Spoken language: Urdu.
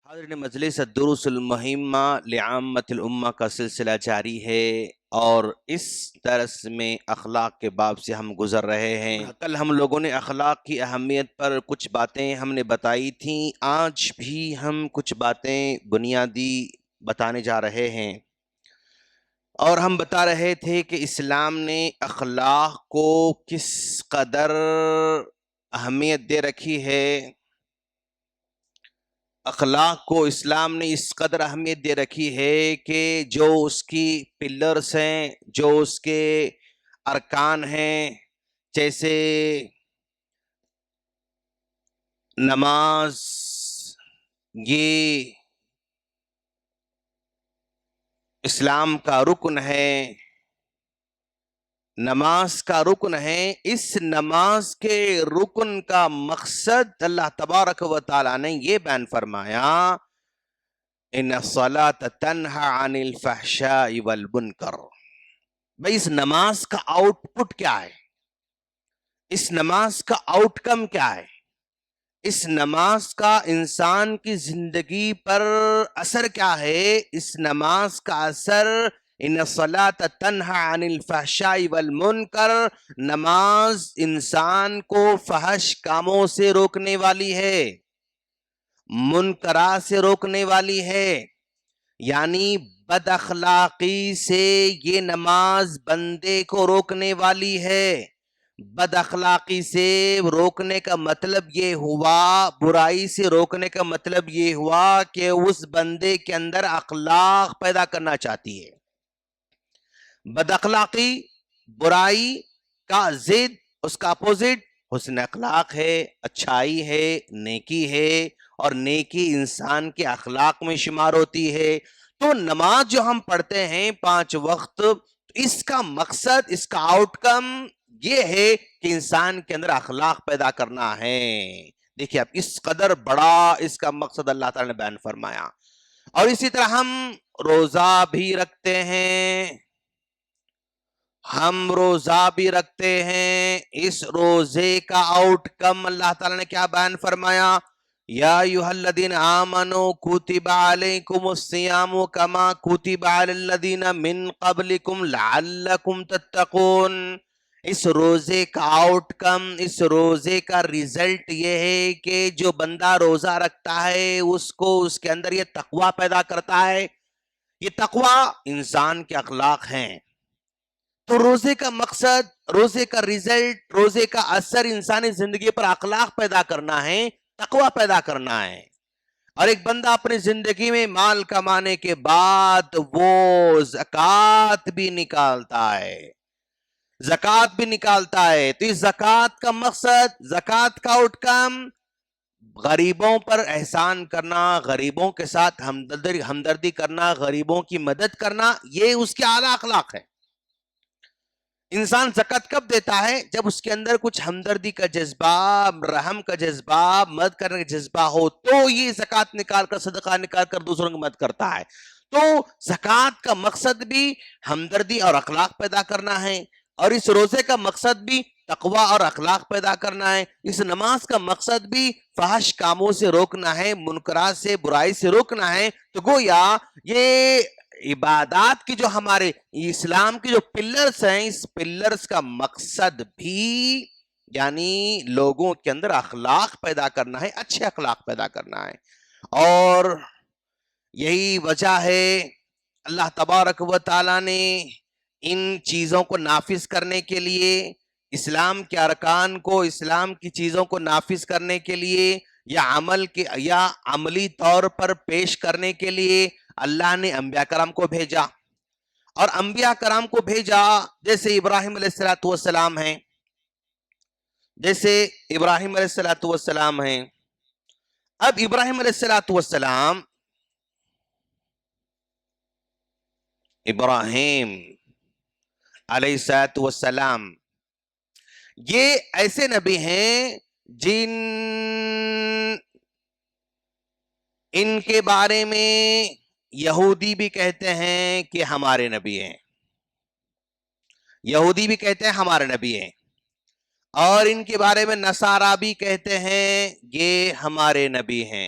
حاضرین مجلس الدروس المہمہ لعامۃ الامہ کا سلسلہ جاری ہے اور اس درس میں اخلاق کے باب سے ہم گزر رہے ہیں۔ کل ہم لوگوں نے اخلاق کی اہمیت پر کچھ باتیں ہم نے بتائی تھیں، آج بھی ہم کچھ باتیں بنیادی بتانے جا رہے ہیں، اور ہم بتا رہے تھے کہ اسلام نے اخلاق کو کس قدر اہمیت دے رکھی ہے۔ اخلاق کو اسلام نے اس قدر اہمیت دے رکھی ہے کہ جو اس کی پلرز ہیں، جو اس کے ارکان ہیں، جیسے نماز، یہ اسلام کا رکن ہے، نماز کا رکن ہے۔ اس نماز کے رکن کا مقصد اللہ تبارک و تعالیٰ نے یہ بیان فرمایا، ان الصلاۃ تنہی عن الفحشاء والمنکر۔ بھئی اس نماز کا آؤٹ پٹ کیا ہے؟ اس نماز کا آؤٹ کم کیا ہے؟ اس نماز کا انسان کی زندگی پر اثر کیا ہے؟ اس نماز کا اثر ان الصلاۃ تنہی عن الفحشاء والمنکر، نماز انسان کو فحش کاموں سے روکنے والی ہے، منکرات سے روکنے والی ہے، یعنی بد اخلاقی سے یہ نماز بندے کو روکنے والی ہے۔ بد اخلاقی سے روکنے کا مطلب یہ ہوا، برائی سے روکنے کا مطلب یہ ہوا کہ اس بندے کے اندر اخلاق پیدا کرنا چاہتی ہے۔ بد اخلاقی برائی کا ضد، اس کا اپوزٹ حسن اخلاق ہے، اچھائی ہے، نیکی ہے، اور نیکی انسان کے اخلاق میں شمار ہوتی ہے۔ تو نماز جو ہم پڑھتے ہیں 5 وقت، اس کا مقصد، اس کا آؤٹ کم یہ ہے کہ انسان کے اندر اخلاق پیدا کرنا ہے۔ دیکھیے اب اس قدر بڑا اس کا مقصد اللہ تعالی نے بیان فرمایا۔ اور اسی طرح ہم روزہ بھی رکھتے ہیں، ہم روزہ بھی رکھتے ہیں، اس روزے کا آؤٹ کم اللہ تعالیٰ نے کیا بیان فرمایا؟ یا ایھا الذین آمنوا کتب علیکم الصیام کما کتب علی الذین من قبلکم لعلکم تتقون۔ اس روزے کا آؤٹ کم، اس روزے کا ریزلٹ یہ ہے کہ جو بندہ روزہ رکھتا ہے اس کو اس کے اندر یہ تقوی پیدا کرتا ہے۔ یہ تقوی انسان کے اخلاق ہیں۔ تو روزے کا مقصد، روزے کا ریزلٹ، روزے کا اثر انسانی زندگی پر اخلاق پیدا کرنا ہے، تقوی پیدا کرنا ہے۔ اور ایک بندہ اپنی زندگی میں مال کمانے کے بعد وہ زکوٰۃ بھی نکالتا ہے، زکوٰۃ بھی نکالتا ہے۔ تو اس زکوٰۃ کا مقصد، زکوٰۃ کا آؤٹ کم غریبوں پر احسان کرنا، غریبوں کے ساتھ ہمدردی کرنا، غریبوں کی مدد کرنا، یہ اس کے اعلیٰ اخلاق ہے۔ انسان زکوٰۃ کب دیتا ہے؟ جب اس کے اندر کچھ ہمدردی کا جذبہ، رحم کا جذبہ، مدد کرنے کا جذبہ ہو، تو یہ زکوٰۃ نکال کر، صدقہ نکال کر دوسروں کی مدد کرتا ہے۔ تو زکوٰۃ کا مقصد بھی ہمدردی اور اخلاق پیدا کرنا ہے، اور اس روزے کا مقصد بھی تقوی اور اخلاق پیدا کرنا ہے۔ اس نماز کا مقصد بھی فحش کاموں سے روکنا ہے، منکرات سے، برائی سے روکنا ہے۔ تو گویا یہ عبادات کی جو ہمارے اسلام کی جو پلرز ہیں، اس پلرز کا مقصد بھی یعنی لوگوں کے اندر اخلاق پیدا کرنا ہے، اچھے اخلاق پیدا کرنا ہے۔ اور یہی وجہ ہے اللہ تبارک و تعالیٰ نے ان چیزوں کو نافذ کرنے کے لیے، اسلام کے ارکان کو، اسلام کی چیزوں کو نافذ کرنے کے لیے یا عملی طور پر پیش کرنے کے لیے اللہ نے انبیاء کرام کو بھیجا۔ اور انبیاء کرام کو بھیجا جیسے ابراہیم علیہ السلام ہیں، جیسے ابراہیم علیہ السلام ہیں۔ اب ابراہیم علیہ السلام، ابراہیم علیہ السلام یہ ایسے نبی ہیں جن ان کے بارے میں یہودی بھی کہتے ہیں کہ ہمارے نبی ہیں، یہودی بھی کہتے ہیں ہمارے نبی ہیں، اور ان کے بارے میں نصارہ بھی کہتے ہیں یہ ہمارے نبی ہیں۔